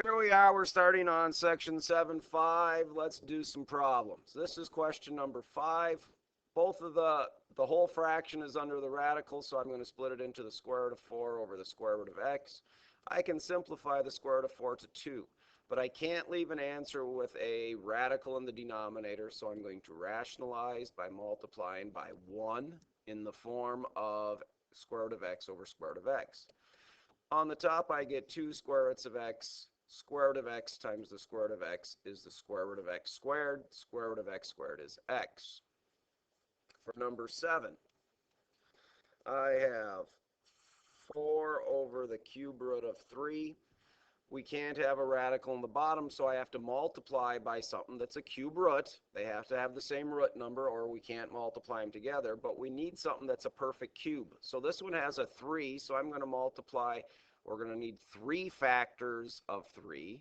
Here we are, we're starting on section 7.5. Let's do some problems. This is question number 5. Both of the whole fraction is under the radical, so I'm going to split it into the square root of 4 over the square root of x. I can simplify the square root of 4 to 2, but I can't leave an answer with a radical in the denominator, so I'm going to rationalize by multiplying by 1 in the form of square root of x over square root of x. On the top, I get 2 square roots of x. Square root of x times the square root of x is the square root of x squared. Square root of x squared is x. For number 7, I have 4 over the cube root of 3. We can't have a radical in the bottom, so I have to multiply by something that's a cube root. They have to have the same root number, or we can't multiply them together, but we need something that's a perfect cube. So this one has a 3, so I'm going to multiply. We're going to need 3 factors of 3.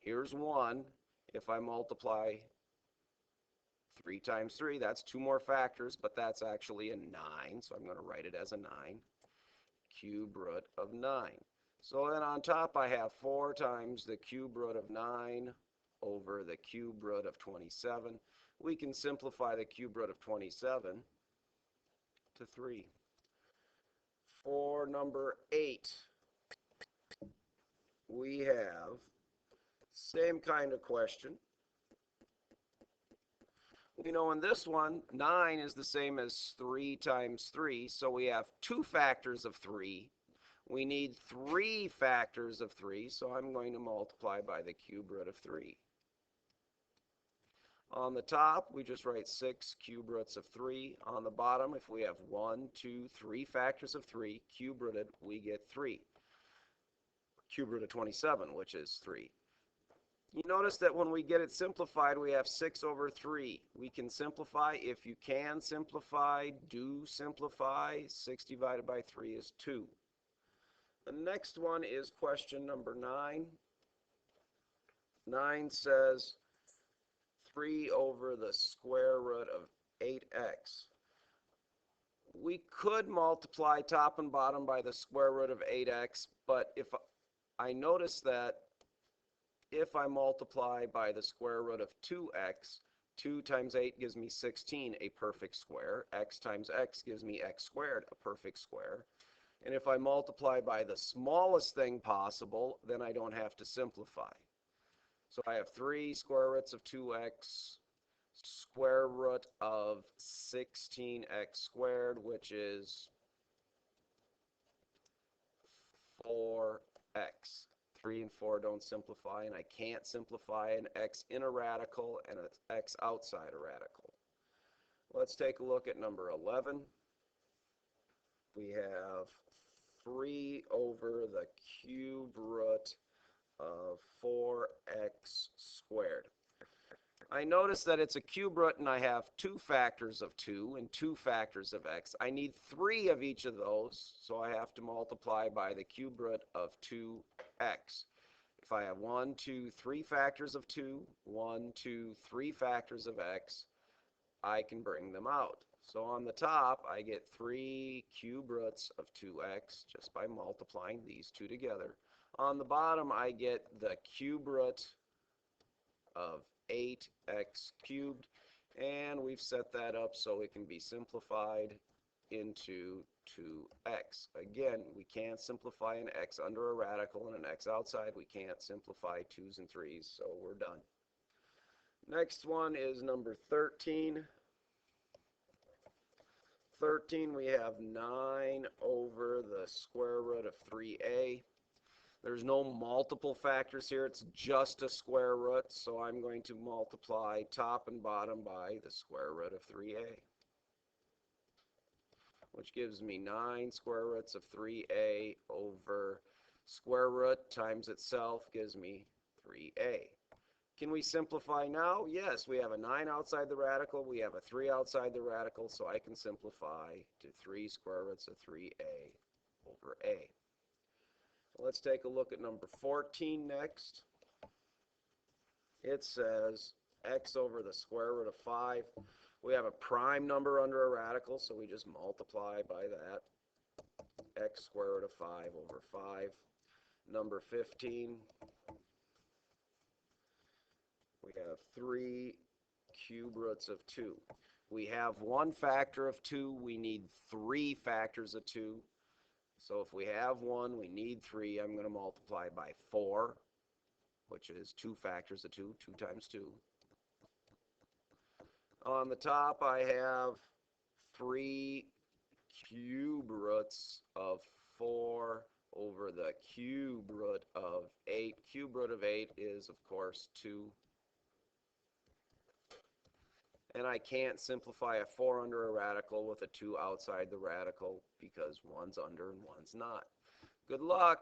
Here's 1. If I multiply 3 times 3, that's 2 more factors, but that's actually a 9, so I'm going to write it as a 9. Cube root of 9. So then on top I have 4 times the cube root of 9 over the cube root of 27. We can simplify the cube root of 27 to 3. For number 8, we have same kind of question. You know, in this one, 9 is the same as 3 times 3, so we have 2 factors of 3. We need 3 factors of 3, so I'm going to multiply by the cube root of 3. On the top, we just write 6 cube roots of 3. On the bottom, if we have 1, 2, 3 factors of 3, cube rooted, we get 3. Cube root of 27, which is 3. You notice that when we get it simplified, we have 6 over 3. We can simplify. If you can simplify, do simplify. 6 divided by 3 is 2. The next one is question number 9. 9 says 3 over the square root of 8x. We could multiply top and bottom by the square root of 8x, but if I notice that if I multiply by the square root of 2x, 2 times 8 gives me 16, a perfect square. X times x gives me x squared, a perfect square. And if I multiply by the smallest thing possible, then I don't have to simplify. So I have 3 square roots of 2x, square root of 16x squared, which is 4x. 3 and 4 don't simplify, and I can't simplify an x in a radical and an x outside a radical. Let's take a look at number 11. We have 3 over the cube root of 4x squared. I notice that it's a cube root and I have 2 factors of 2 and 2 factors of x. I need 3 of each of those, so I have to multiply by the cube root of 2x. If I have 1, 2, 3 factors of 2, 1, 2, 3 factors of x, I can bring them out. So on the top, I get 3 cube roots of 2x just by multiplying these two together. On the bottom, I get the cube root of 8x cubed, and we've set that up so it can be simplified into 2x. Again, we can't simplify an x under a radical and an x outside. We can't simplify 2's and 3's, so we're done. Next one is number 13. 13, we have 9 over the square root of 3a. There's no multiple factors here. It's just a square root, so I'm going to multiply top and bottom by the square root of 3a, which gives me 9 square roots of 3a over square root times itself gives me 3a. Can we simplify now? Yes, we have a 9 outside the radical. We have a 3 outside the radical, so I can simplify to 3 square roots of 3a over a. Let's take a look at number 14 next. It says x over the square root of 5. We have a prime number under a radical, so we just multiply by that. X square root of 5 over 5. Number 15. We have 3 cube roots of 2. We have one factor of 2. We need 3 factors of 2. So if we have 1, we need 3. I'm going to multiply by 4, which is 2 factors of 2. 2 times 2. On the top, I have 3 cube roots of 4 over the cube root of 8. Cube root of 8 is, of course, 2. And I can't simplify a 4 under a radical with a 2 outside the radical because one's under and one's not. Good luck.